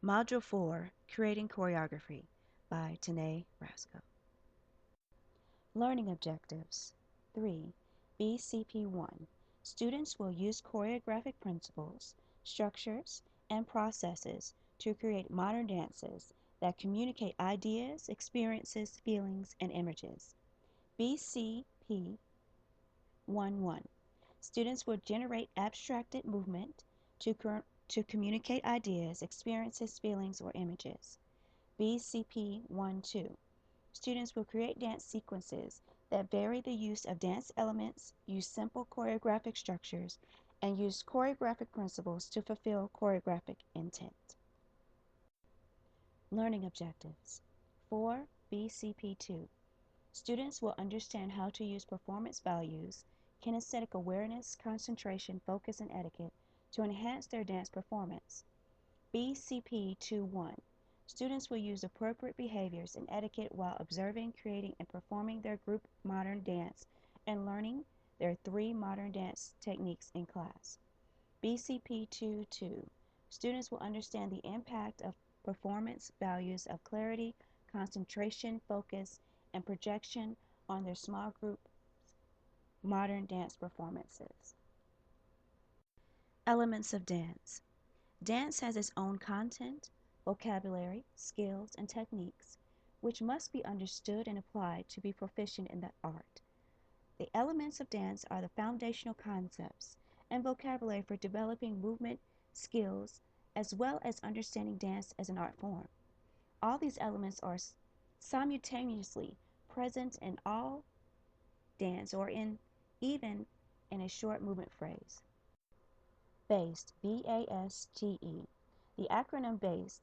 Module 4, Creating Choreography by Tanae Rascoe. Learning Objectives 3. BCP1. Students will use choreographic principles, structures, and processes to create modern dances that communicate ideas, experiences, feelings, and images. BCP11. Students will generate abstracted movement to communicate ideas, experiences, feelings, or images. BCP12. Students will create dance sequences that vary the use of dance elements, use simple choreographic structures, and use choreographic principles to fulfill choreographic intent. Learning Objectives 4. BCP2. Students will understand how to use performance values, kinesthetic awareness, concentration, focus, and etiquette to enhance their dance performance. BCP21. Students will use appropriate behaviors and etiquette while observing, creating, and performing their group modern dance and learning their 3 modern dance techniques in class. BCP22. Students will understand the impact of performance values of clarity, concentration, focus, and projection on their small group modern dance performances. Elements of dance. Dance has its own content, vocabulary, skills, and techniques, which must be understood and applied to be proficient in the art. The elements of dance are the foundational concepts and vocabulary for developing movement skills, as well as understanding dance as an art form. All these elements are simultaneously present in all dance or even in a short movement phrase. BASTE, B-A-S-T-E. The acronym BASTE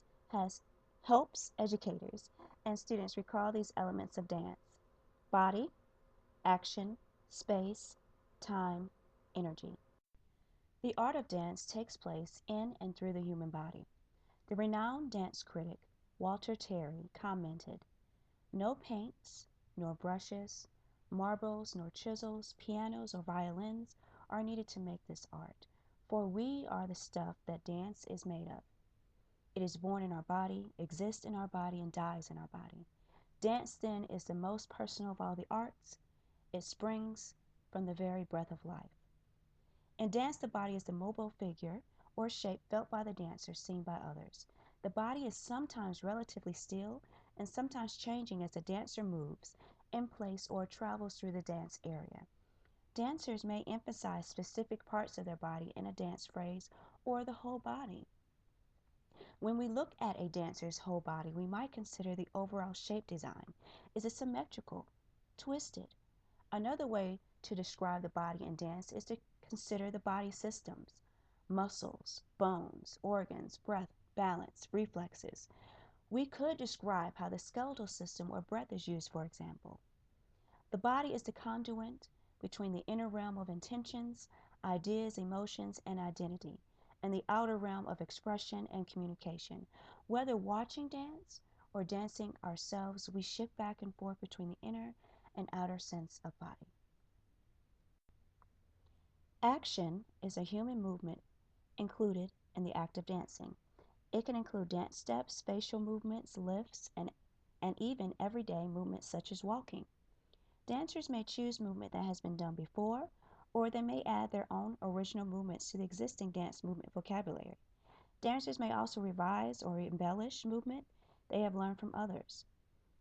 helps educators and students recall these elements of dance: body, action, space, time, energy. The art of dance takes place in and through the human body. The renowned dance critic Walter Terry commented, "No paints, nor brushes, marbles, nor chisels, pianos, or violins are needed to make this art, for we are the stuff that dance is made of. It is born in our body, exists in our body, and dies in our body. Dance, then, is the most personal of all the arts. It springs from the very breath of life. In dance, the body is the mobile figure or shape felt by the dancer, seen by others. The body is sometimes relatively still and sometimes changing as the dancer moves in place or travels through the dance area. Dancers may emphasize specific parts of their body in a dance phrase or the whole body. When we look at a dancer's whole body, we might consider the overall shape design. Is it symmetrical, twisted? Another way to describe the body in dance is to consider the body systems: muscles, bones, organs, breath, balance, reflexes. We could describe how the skeletal system or breath is used, for example. The body is the conduit between the inner realm of intentions, ideas, emotions, and identity, and the outer realm of expression and communication. Whether watching dance or dancing ourselves, we shift back and forth between the inner and outer sense of body. Action is a human movement included in the act of dancing. It can include dance steps, facial movements, lifts, and even everyday movements such as walking. Dancers may choose movement that has been done before, or they may add their own original movements to the existing dance movement vocabulary. Dancers may also revise or embellish movement they have learned from others.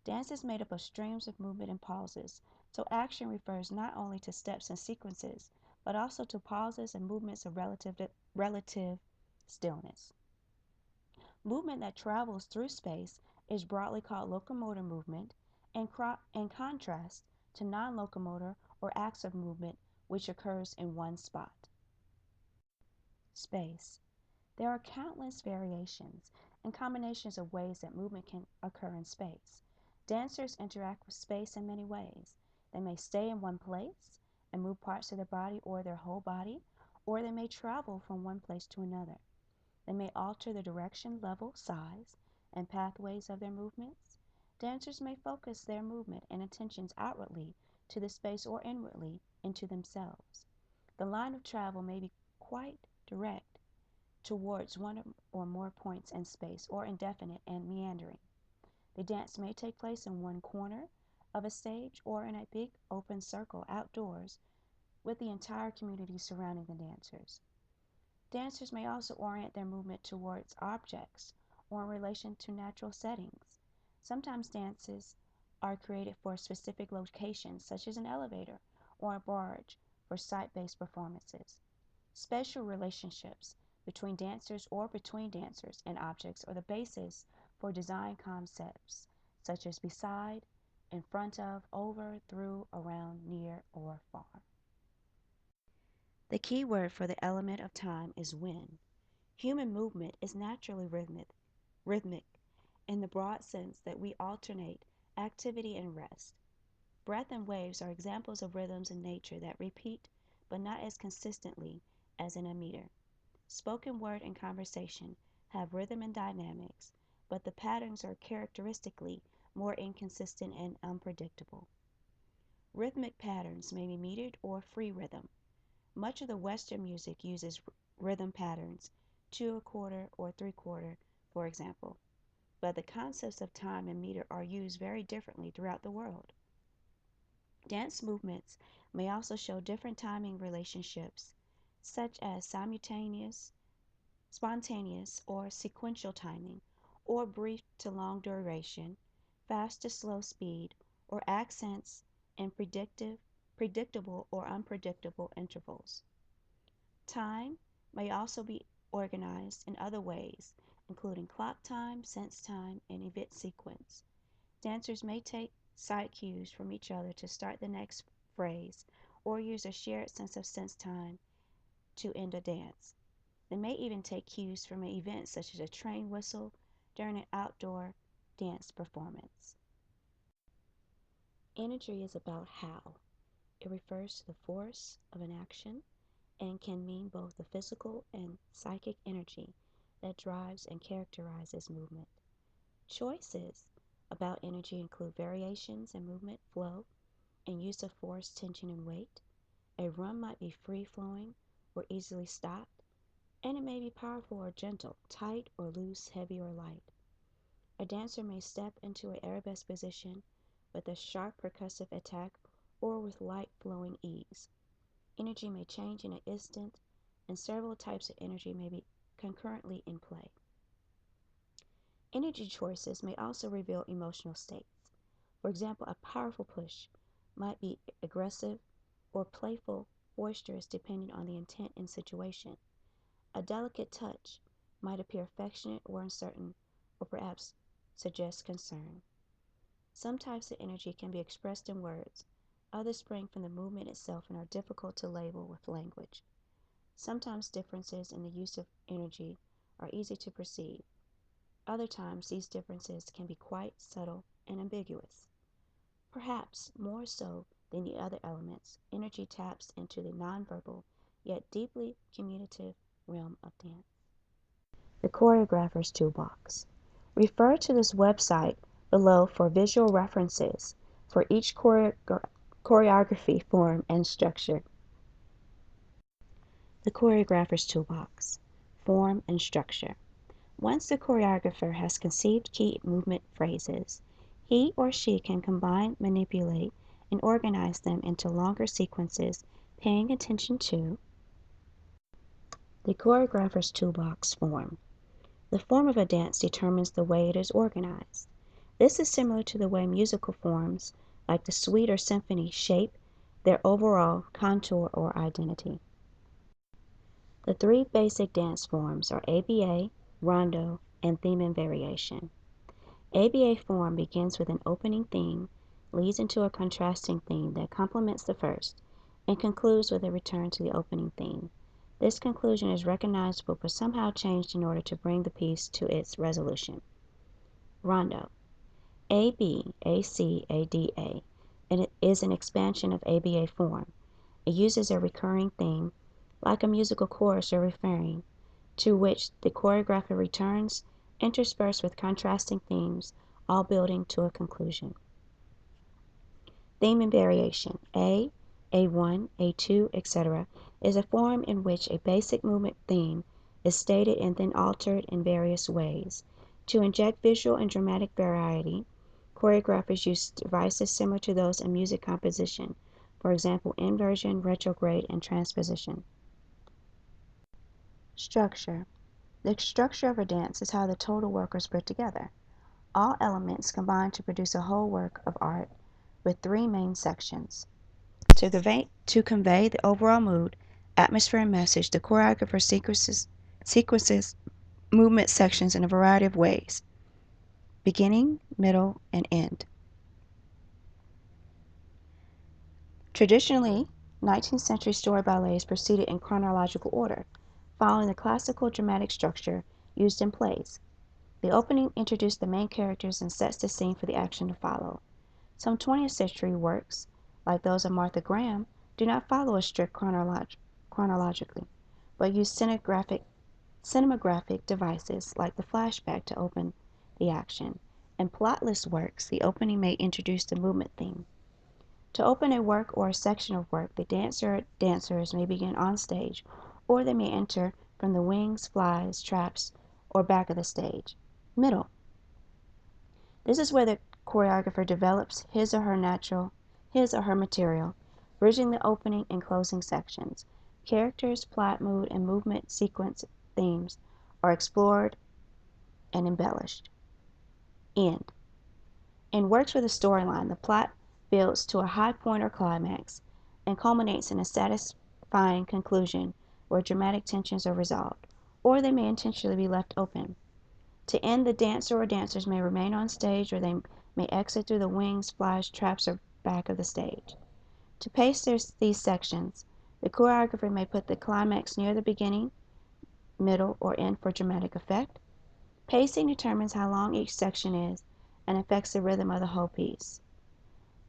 Dance is made up of streams of movement and pauses, so action refers not only to steps and sequences, but also to pauses and movements of relative stillness. Movement that travels through space is broadly called locomotor movement, in contrast to non-locomotor or acts of movement which occurs in one spot. Space. There are countless variations and combinations of ways that movement can occur in space. Dancers interact with space in many ways. They may stay in one place and move parts of their body or their whole body, or they may travel from one place to another. They may alter the direction, level, size, and pathways of their movements. Dancers may focus their movement and attentions outwardly to the space or inwardly into themselves. The line of travel may be quite direct, towards one or more points in space, or indefinite and meandering. The dance may take place in one corner of a stage or in a big open circle outdoors with the entire community surrounding the dancers. Dancers may also orient their movement towards objects or in relation to natural settings. Sometimes dances are created for specific locations, such as an elevator or a barge for site-based performances. Special relationships between dancers or between dancers and objects are the basis for design concepts such as beside, in front of, over, through, around, near, or far. The key word for the element of time is when. Human movement is naturally rhythmic in the broad sense that we alternate activity and rest. Breath and waves are examples of rhythms in nature that repeat but not as consistently as in a meter. Spoken word and conversation have rhythm and dynamics, but the patterns are characteristically more inconsistent and unpredictable. Rhythmic patterns may be metered or free rhythm. Much of the Western music uses rhythm patterns, 2/4 or 3/4, for example, but the concepts of time and meter are used very differently throughout the world. Dance movements may also show different timing relationships, such as simultaneous, spontaneous, or sequential timing, or brief to long duration, fast to slow speed, or accents and predictable or unpredictable intervals. Time may also be organized in other ways, including clock time, sense time, and event sequence. Dancers may take sight cues from each other to start the next phrase, or use a shared sense of sense time to end a dance. They may even take cues from an event such as a train whistle during an outdoor dance performance. Energy is about how. It refers to the force of an action and can mean both the physical and psychic energy that drives and characterizes movement. Choices about energy include variations in movement, flow, and use of force, tension, and weight. A run might be free flowing or easily stopped, and it may be powerful or gentle, tight or loose, heavy or light. A dancer may step into an arabesque position with a sharp percussive attack or with light flowing ease. Energy may change in an instant, and several types of energy may be concurrently in play. Energy choices may also reveal emotional states. For example, a powerful push might be aggressive or playful, boisterous, depending on the intent and situation. A delicate touch might appear affectionate or uncertain, or perhaps suggest concern. Some types of energy can be expressed in words. Others spring from the movement itself and are difficult to label with language. Sometimes differences in the use of energy are easy to perceive. Other times these differences can be quite subtle and ambiguous. Perhaps more so than the other elements, energy taps into the nonverbal yet deeply communicative realm of dance. The Choreographer's Toolbox. Refer to this website below for visual references for each choreography form and structure. The Choreographer's Toolbox. Form and structure. Once the choreographer has conceived key movement phrases, he or she can combine, manipulate, and organize them into longer sequences, paying attention to the choreographer's toolbox form. The form of a dance determines the way it is organized. This is similar to the way musical forms, like the suite or symphony, shape their overall contour or identity. The three basic dance forms are ABA, Rondo, and Theme and Variation. ABA form begins with an opening theme, leads into a contrasting theme that complements the first, and concludes with a return to the opening theme. This conclusion is recognizable but somehow changed in order to bring the piece to its resolution. Rondo. AB, AC, ADA, and it is an expansion of ABA form. It uses a recurring theme, like a musical chorus or refrain, to which the choreographer returns, interspersed with contrasting themes, all building to a conclusion. Theme and variation. A1, A2, etc. is a form in which a basic movement theme is stated and then altered in various ways. To inject visual and dramatic variety, choreographers use devices similar to those in music composition, for example, inversion, retrograde, and transposition. Structure. The structure of a dance is how the total work is put together. All elements combine to produce a whole work of art with three main sections. To convey the overall mood, atmosphere, and message, the choreographer sequences movement sections in a variety of ways: beginning, middle, and end. Traditionally, 19th century story ballets proceeded in chronological order, following the classical dramatic structure used in plays. The opening introduces the main characters and sets the scene for the action to follow. Some 20th century works, like those of Martha Graham, do not follow a strict chronologically, but use cinematographic devices like the flashback to open the action. In plotless works, the opening may introduce the movement theme. To open a work or a section of work, the dancers may begin on stage, or they may enter from the wings, flies, traps, or back of the stage. Middle. This is where the choreographer develops his or her material, bridging the opening and closing sections. Characters, plot, mood, and movement sequence themes are explored and embellished. End. In works with a storyline, the plot builds to a high point or climax and culminates in a satisfying conclusion where dramatic tensions are resolved, or they may intentionally be left open. To end, the dancer or dancers may remain on stage, or they may exit through the wings, flies, traps, or back of the stage. To pace these sections, the choreographer may put the climax near the beginning, middle, or end for dramatic effect. Pacing determines how long each section is and affects the rhythm of the whole piece.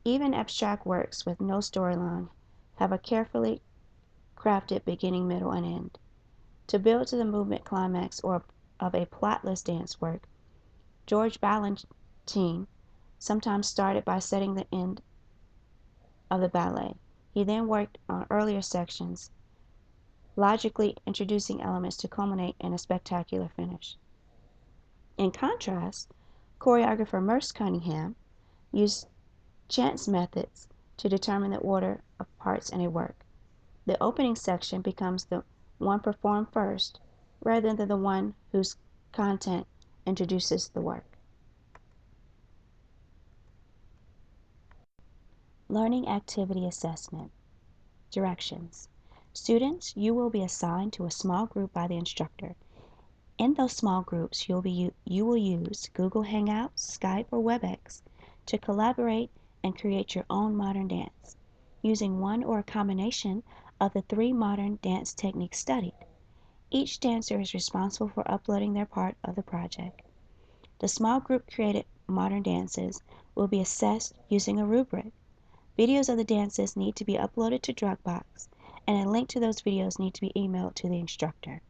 Even abstract works with no storyline have a carefully crafted beginning, middle, and end. To build to the movement climax of a plotless dance work, George Balanchine sometimes started by setting the end of the ballet. He then worked on earlier sections, logically introducing elements to culminate in a spectacular finish. In contrast, choreographer Merce Cunningham used chance methods to determine the order of parts in a work. The opening section becomes the one performed first, rather than the one whose content introduces the work. Learning Activity Assessment. Directions. Students, you will be assigned to a small group by the instructor. In those small groups, you will use Google Hangouts, Skype, or WebEx to collaborate and create your own modern dance, using one or a combination of the three modern dance techniques studied. Each dancer is responsible for uploading their part of the project. The small group created modern dances will be assessed using a rubric. Videos of the dances need to be uploaded to Dropbox, and a link to those videos need to be emailed to the instructor.